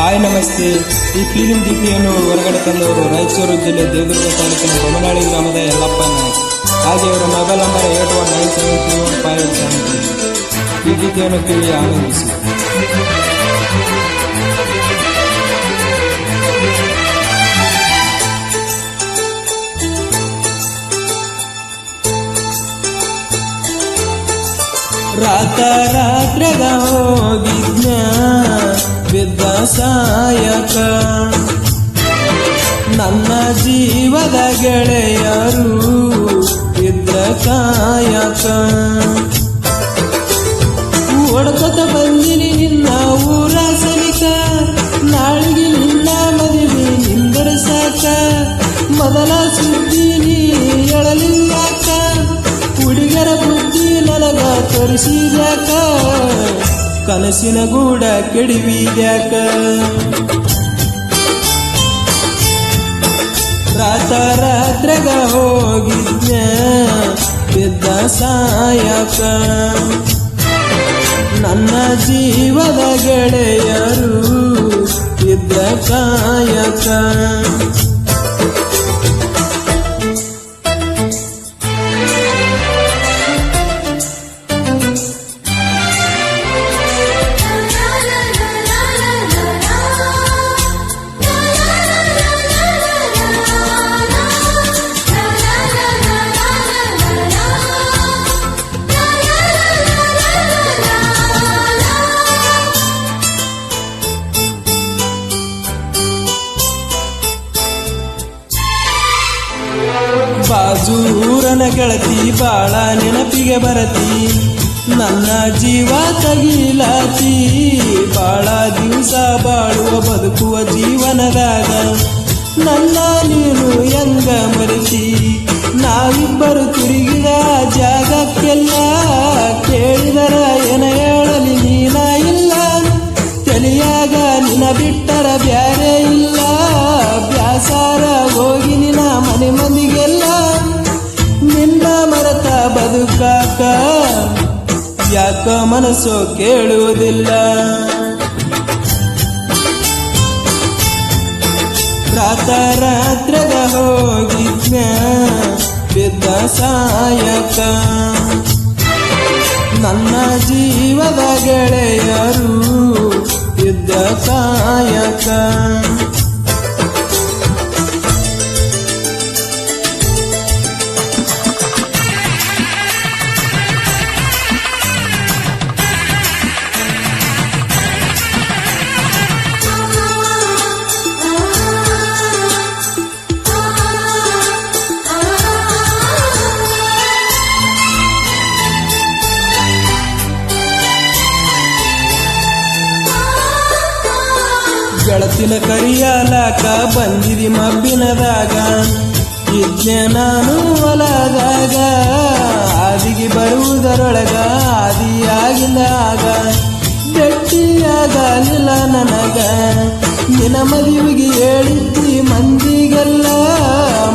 Hi ನಮಸ್ತೆ. ಈ film ಗೀತೆಯನ್ನು ಹೊರಗಡೆ ತಂದವರು ರಾಯಚೂರು ಜಿಲ್ಲೆ ದೇವದುರ್ಗ ತಾಲೂಕಿನ ಬೊಮ್ಮನಹಳ್ಳಿ ಗ್ರಾಮದ ಯಲ್ಲಪ್ಪ ನಾಯ್ಕ. ಹಾಗೆ ಅವರ ಮೊಬೈಲ್ ನಂಬರ್ 8197315873. ಈ ಗೀತೆಯನ್ನು ಕೇಳಿ ಆನಂದಿಸಿ. ರಾತ್ರಾಗ ಹೋಗಿದ್ನ ಬಿದ್ದ ಸಾಯಕ, ನನ್ನ ಜೀವದ ಗೆಳೆಯರು ಇದ್ರ ಕಾಯಕ. ಓಡ್ಕೊತ ಬಂದಿನಿ ನಿನ್ನ ಊರ ಸನಿಕ, ನಾಳಿಗೆ ನಿನ್ನ ಮದುವೆ ನಿಂದರ ಸಾಕ. ಮೊದಲ ಸುದ್ದಿ ನೀ ಎಳಲಿಲ್ಲಾಕ, ಹುಡುಗರ ಬುದ್ಧಿ ನನಗ ತೋರಿಸಿದ್ಯಾಕ. ಕನಸಿನ ಗೂಡ ಕೆಡವಿದ್ಯಾಕ. ರಾತ್ರಾಗ ಹೋಗಿದ್ನ ಬಿದ್ದ ಸಾಯಕ, ನನ್ನ ಜೀವದ ಗೆಳೆಯರು ಇದ್ದ ಕಾಯಕ. ಬಾಜೂರನ ಗೆಳತಿ ಬಾಳ ನೆನಪಿಗೆ ಬರತಿ, ನನ್ನ ಜೀವ ತಗಿಲಾತಿ. ಬಾಳ ದಿವಸ ಬಾಳುವ ಬದುಕುವ ಜೀವನದಾಗ ನನ್ನ ನೀನು ಹೆಂಗ ಮರೆತಿ. ನಾವಿಬ್ಬರು ತಿರುಗಿದ ಜಾಗಕ್ಕೆಲ್ಲ ಕೇಳಿದರ ಏನ ಹೇಳಲಿ ನೀನ ಇಲ್ಲ. ತಲೆಯಾಗ ನಿನ ಬಿಟ್ಟರ ಬ್ಯಾರೆ ಇಲ್ಲ. ಬ್ಯಾಸಾರ ಹೋಗಿ ನಿನ ಮನೆ ಮಂದಿಗೆಲ್ಲ ನಿನ್ನ ಮರೆತ ಬದುಕಾಕ ಯಾಕ ಮನಸ್ಸು ಕೇಳುವುದಿಲ್ಲ. ರಾತ್ರಾಗ ಹೋಗಿದ್ನ ಬಿದ್ದ ಸಾಯಕ, ನನ್ನ ಜೀವದ ಗೆಳೆಯರು ಇದ್ದ ಕಾಯಕ. ಗೆಳತಿನ ಕರಿಯಾಲಾಕ ಬಂದಿದಿ ಮಬ್ಬಿನದಾಗ, ಇದ್ನೆ ನಾನು ಹೊಲದಾಗ. ಆದಿಗೆ ಬರುವುದರೊಳಗ ಆದಿಯಾಗಿಂದಾಗ ಭೇಟಿಯಾಗಲಿಲ್ಲ ನನಗ. ನಿನ ಮದುವೆಗೆ ಹೇಳಿದ್ದಿ ಮಂದಿಗೆಲ್ಲ,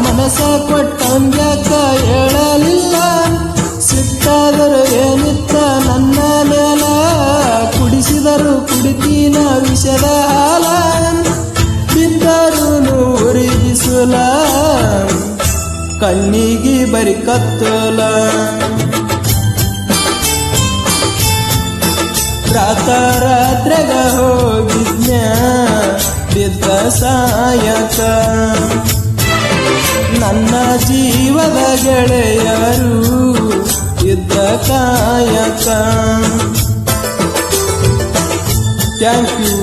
ಮನಸ ಕೊಟ್ಟಂಗ್ಯಾಕ ಹೇಳಲಿಲ್ಲ. ಸಿಟ್ಟಾದರು ಏನಿತ್ತ ನನ್ನ ಮೇಲ, ಕುಡಿಸಿದರು ಕುಡಿತೀನ ವಿಷದ ಹಾಲ. ಬಿದ್ದರು ಉರಿದಿಸುಲ, ಕಣ್ಣಿಗೆ ಬರಿ ಕತ್ತೋಲ. ರಾತ್ರಾಗ ಹೋಗಿದ್ನ ಬಿದ್ದ ಸಾಯಕ, ನನ್ನ ಜೀವದ ಗೆಳೆಯರು ಇದ್ದ ಕಾಯಕ. Thank you.